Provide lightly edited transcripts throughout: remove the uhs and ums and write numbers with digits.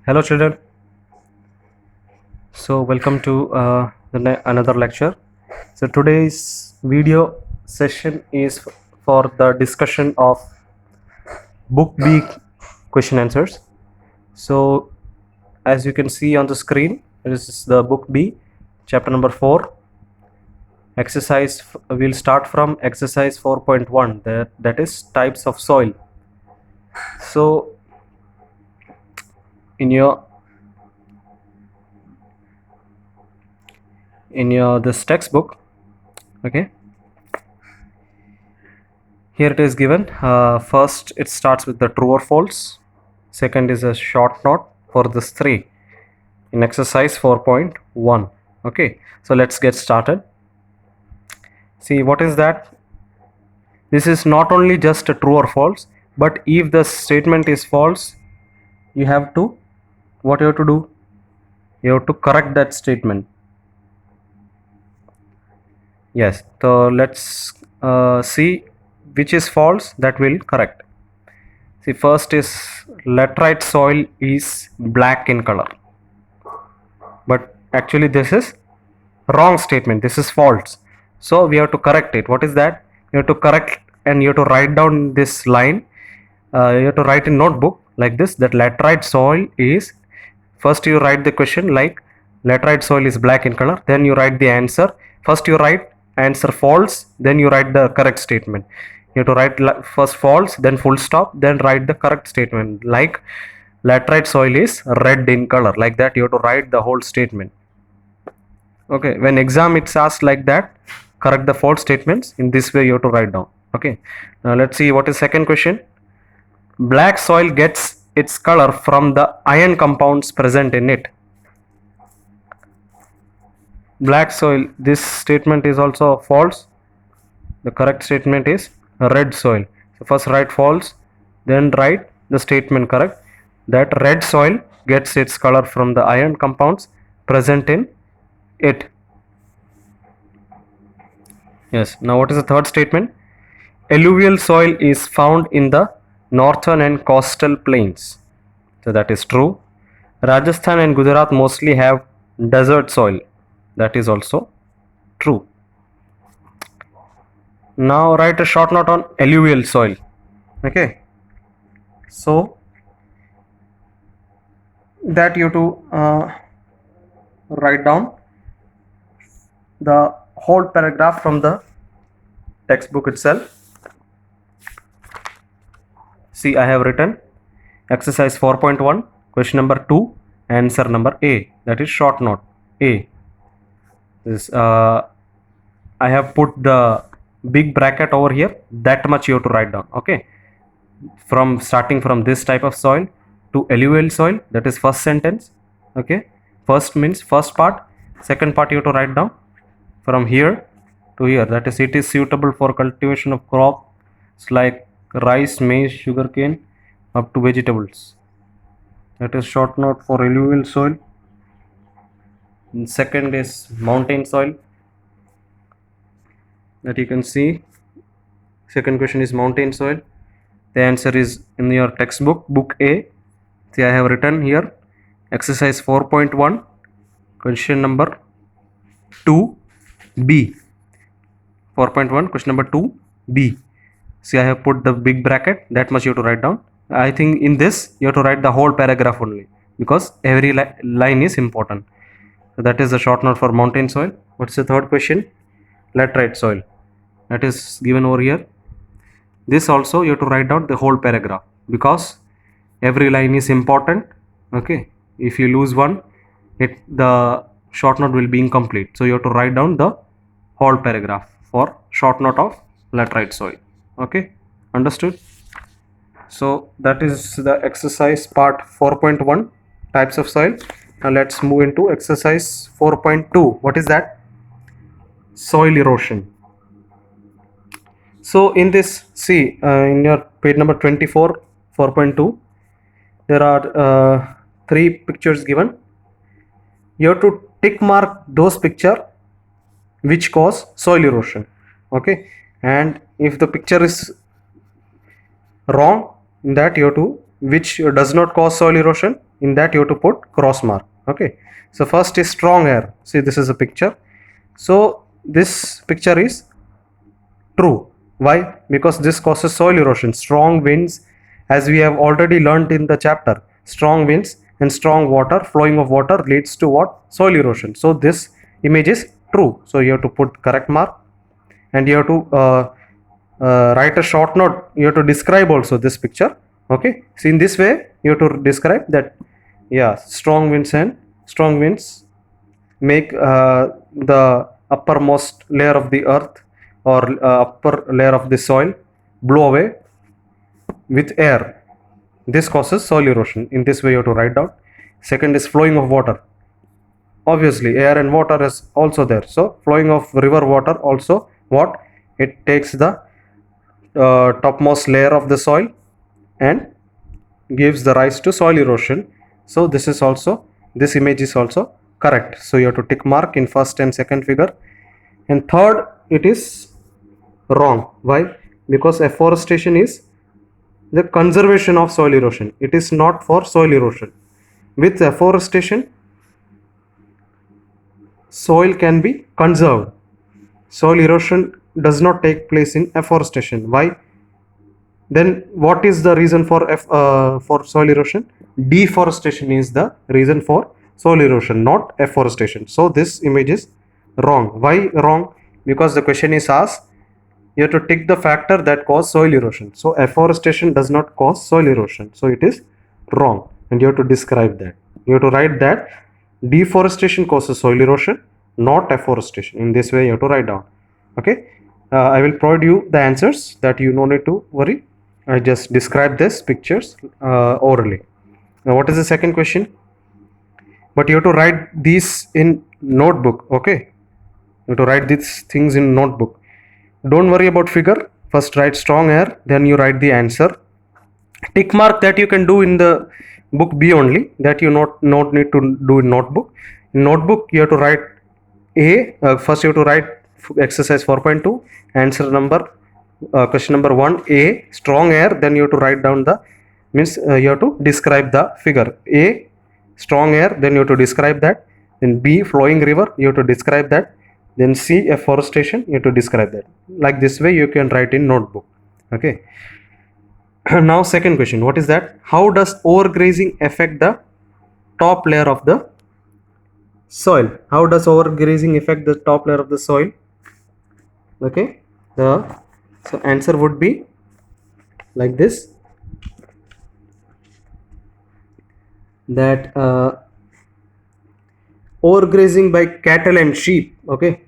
Hello children. So welcome to another lecture. So today's video session is for the discussion of book B question answers. So as you can see on the screen, this is the book B, chapter number 4. Exercise we'll start from exercise 4.1, that is types of soil. So in your this textbook, okay, here it is given. First it starts with the true or false. Second is a short note for this 3 in exercise 4.1. okay, so let's get started. See, what is that? This is not only just a true or false, but if the statement is false, you have to, what you have to do? You have to correct that statement. Yes, so let's see which is false, that will correct. See, first is laterite soil is black in color, but actually this is wrong statement, this is false, so we have to correct it. What is that? You have to correct and you have to write down this line. You have to write in notebook like this, that laterite soil is, first you write the question like laterite soil is black in color, then you write the answer. First you write answer false, then you write the correct statement. You have to write first false, then full stop, then write the correct statement like laterite soil is red in color, like that you have to write the whole statement. Okay, when exam it's asked like that, correct the false statements in this way, you have to write down. Okay, now let's see what is second question. Black soil gets its color from the iron compounds present in it. Black soil, this statement is also false. The correct statement is red soil. So first write false, then write the statement correct, that red soil gets its color from the iron compounds present in it. Yes, now what is the third statement? Alluvial soil is found in the northern and coastal plains. So that is true. Rajasthan and Gujarat mostly have desert soil. That is also true. Now write a short note on alluvial soil. Okay, so that you have to write down the whole paragraph from the textbook itself. See, I have written exercise 4.1, question number 2, answer number A, that is short note A. This I have put the big bracket over here, that much you have to write down. Okay, from starting from this type of soil to alluvial soil, that is first sentence. Okay, first means first part, second part you have to write down from here to here, that is it is suitable for cultivation of crops like rice, maize, sugarcane up to vegetables. That is short note for alluvial soil. And second is mountain soil, that you can see. Second question is mountain soil. The answer is in your textbook, book A. See, I have written here exercise 4.1, question number 2B. 4.1, question number 2B. See, I have put the big bracket, that much you have to write down. I think in this you have to write the whole paragraph only, because every line is important. So that is the short note for mountain soil. What's the third question? Laterite soil, that is given over here. This also you have to write down the whole paragraph, because every line is important. Okay, if you lose one, the short note will be incomplete, so you have to write down the whole paragraph for short note of laterite soil. Okay, understood? So that is the exercise part 4.1, types of soil. Now let's move into exercise 4.2. What is that? Soil erosion. So in this, see, in your page number 24, 4.2, there are 3 pictures given. You have to tick mark those pictures which cause soil erosion. Okay, and if the picture is wrong, in that you have to which does not cause soil erosion, in that you have to put cross mark. Okay, so first is strong air. See, this is a picture. So this picture is true. Why? Because this causes soil erosion. Strong winds, as we have already learned in the chapter, strong winds and strong water, flowing of water leads to what? Soil erosion. So this image is true. So you have to put correct mark, and you have to write a short note. You have to describe also this picture. Okay, so in this way you have to describe that, yeah, strong winds make the uppermost layer of the earth, or upper layer of the soil, blow away with air. This causes soil erosion. In this way you have to write down. Second is flowing of water. Obviously air and water is also there, so flowing of river water also, what, it takes the topmost layer of the soil and gives the rise to soil erosion. So this is also, this image is also correct. So you have to tick mark in first and second figure. And third, it is wrong. Why? Because afforestation is the conservation of soil erosion. It is not for soil erosion. With afforestation, soil can be conserved. Soil erosion does not take place in afforestation. Why? Then what is the reason for soil erosion? Deforestation is the reason for soil erosion, not afforestation. So this image is wrong. Why wrong? Because the question is asked, you have to tick the factor that cause soil erosion. So afforestation does not cause soil erosion. So it is wrong, and you have to describe that. You have to write that deforestation causes soil erosion, not afforestation. In this way you have to write down. Okay, I will provide you the answers, that you no need to worry. I just describe this pictures orally. Now what is the second question? But you have to write these in notebook. Okay, you have to write these things in notebook. Don't worry about figure. First write strong air, then you write the answer. Tick mark that you can do in the book B only, that you not need to do in notebook. In notebook you have to write A. First you have to write exercise 4.2, answer number, question number 1, A, strong air. Then you have to write down the, means you have to describe the figure. A, strong air, then you have to describe that. Then B, flowing river, you have to describe that. Then C, afforestation, you have to describe that. Like this way you can write in notebook. Okay. Now second question, what is that? How does overgrazing affect the top layer of the soil? How does overgrazing affect the top layer of the soil? Okay, so answer would be like this, that overgrazing by cattle and sheep, okay,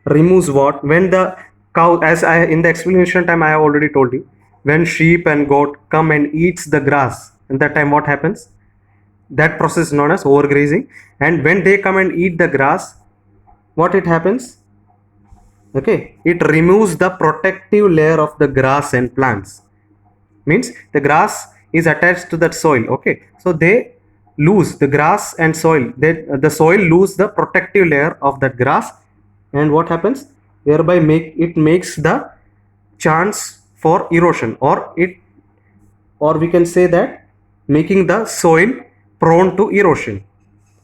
removes what? When the cow, as I in the explanation time I have already told you, when sheep and goat come and eats the grass, at that time what happens? That process is known as overgrazing. And when they come and eat the grass, what it happens? Okay, it removes the protective layer of the grass and plants. Means the grass is attached to that soil. Okay, so they lose the grass and soil, the soil lose the protective layer of that grass, and what happens? Thereby it makes the chance for erosion, or we can say that making the soil prone to erosion.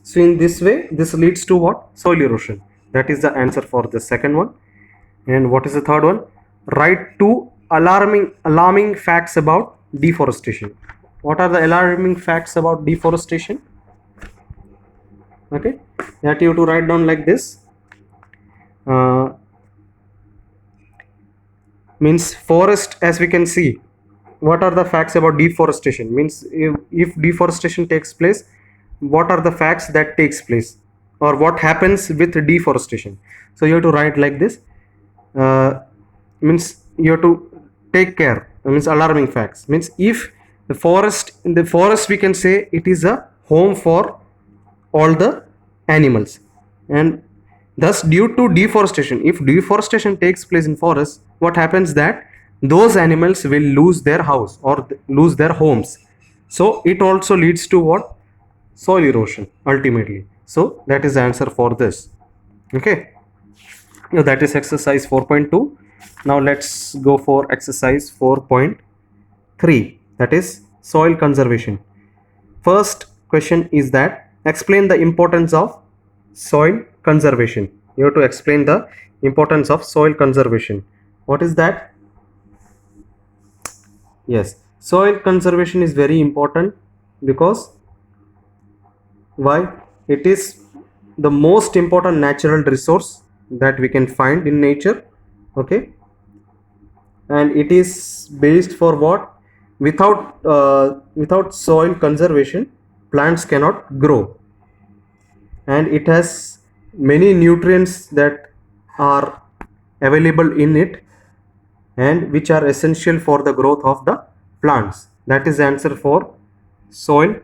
So in this way this leads to what? Soil erosion. That is the answer for the second one. And what is the third one? Write two alarming facts about deforestation. What are the alarming facts about deforestation? Okay, that you have to write down like this. Means forest, as we can see, what are the facts about deforestation? Means if deforestation takes place, what are the facts that takes place, or what happens with deforestation? So you have to write like this. Means you have to take care. Means alarming facts means, if the forest, in the forest we can say it is a home for all the animals, and thus due to deforestation, if deforestation takes place in forest, what happens? That those animals will lose their house or lose their homes. So it also leads to what? Soil erosion ultimately. So that is the answer for this. Okay, now that is exercise 4.2. Now let's go for exercise 4.3, that is soil conservation. First question is that explain the importance of soil conservation. You have to explain the importance of soil conservation. What is that? Yes, soil conservation is very important because why? It is the most important natural resource that we can find in nature. Okay, and it is based for what? Without soil conservation, plants cannot grow, and it has many nutrients that are available in it and which are essential for the growth of the plants. That is the answer for soil.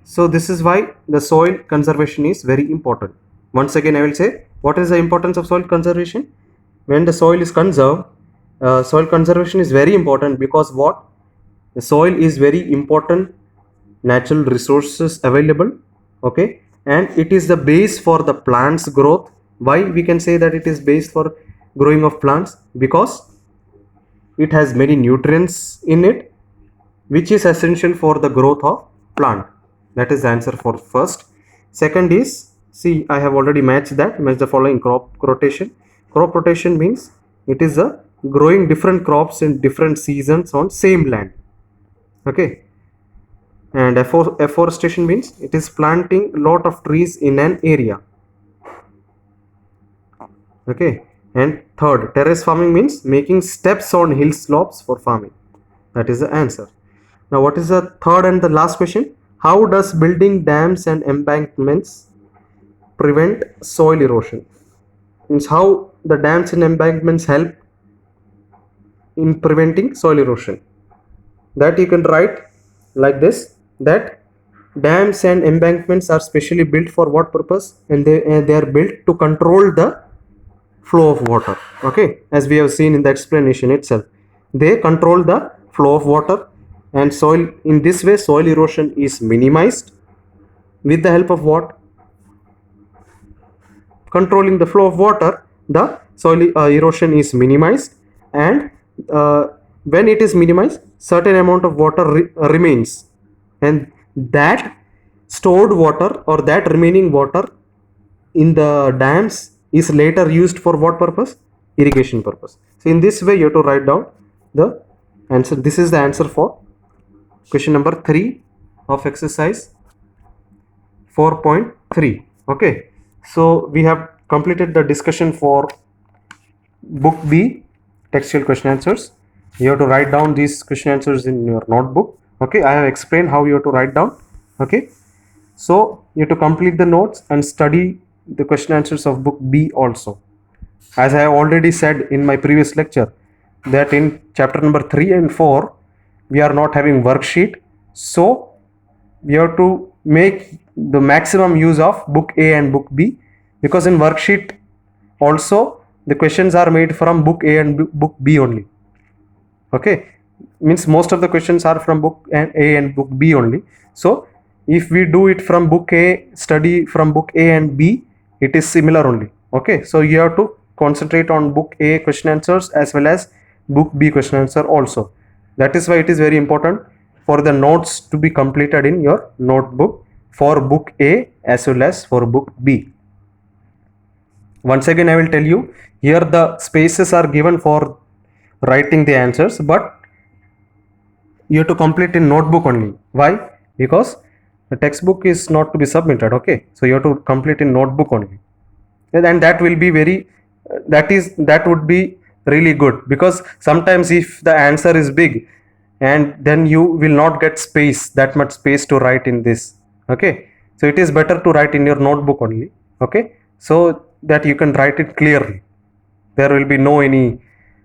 So this is why the soil conservation is very important. Once again I will say, what is the importance of soil conservation? When the soil is conserved, soil conservation is very important because what? The soil is very important natural resources available, okay, and it is the base for the plants growth. Why we can say that it is base for growing of plants? Because it has many nutrients in it which is essential for the growth of plant. That is the answer for first. Second is, see, I have already matched the following crop rotation. Crop rotation means it is a growing different crops in different seasons on same land, okay. And afforestation means it is planting lot of trees in an area, okay. And third, terrace farming means making steps on hill slopes for farming. That is the answer. Now what is the third and the last question? How does building dams and embankments prevent soil erosion? Means how the dams and embankments help in preventing soil erosion. That you can write like this, that dams and embankments are specially built for what purpose? And they are built to control the flow of water, okay. As we have seen in the explanation itself, they control the flow of water, and soil, in this way soil erosion is minimized with the help of what? Controlling the flow of water, the soil erosion is minimized, and when it is minimized, certain amount of water remains, and that stored water or that remaining water in the dams is later used for what purpose? Irrigation purpose. So in this way you have to write down the answer. This is the answer for question number 3 of exercise 4.3. okay, so we have completed the discussion for book B, textual question answers. You have to write down these question answers in your notebook, okay. I have explained how you have to write down, okay. So you have to complete the notes and study the question answers of book B also. As I have already said in my previous lecture, that in chapter number 3 and 4 we are not having worksheet, so we have to make the maximum use of book A and book B, because in worksheet also the questions are made from book A and book B only, okay. Means most of the questions are from book A and book B only. So if we do it from book A, study from book A and B, it is similar only, okay. So you have to concentrate on book A question answers as well as book B question answer also. That is why it is very important for the notes to be completed in your notebook for book A as well as for book B. Once again I will tell you, here the spaces are given for writing the answers, but you have to complete in notebook only. Why? Because the textbook is not to be submitted, okay. So you have to complete in notebook only, and that will be very that would be really good, because sometimes if the answer is big and then you will not get that much space to write in this, okay. So it is better to write in your notebook only, okay, so that you can write it clearly. There will be no any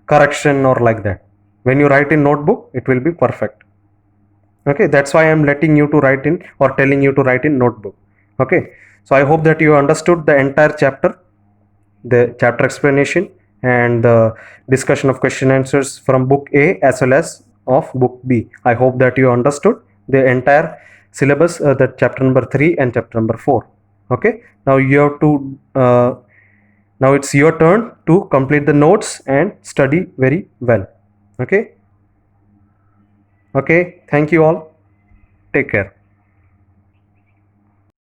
correction or like that. When you write in notebook, it will be perfect, okay. That's why I am letting you to write in or telling you to write in notebook, okay. So I hope that you understood the entire chapter, the chapter explanation and the discussion of question answers from book A as well as of book B. I hope that you understood the entire syllabus, that chapter number 3 and chapter number 4, okay. Now you have to now it's your turn to complete the notes and study very well, okay. Okay, thank you all. Take care.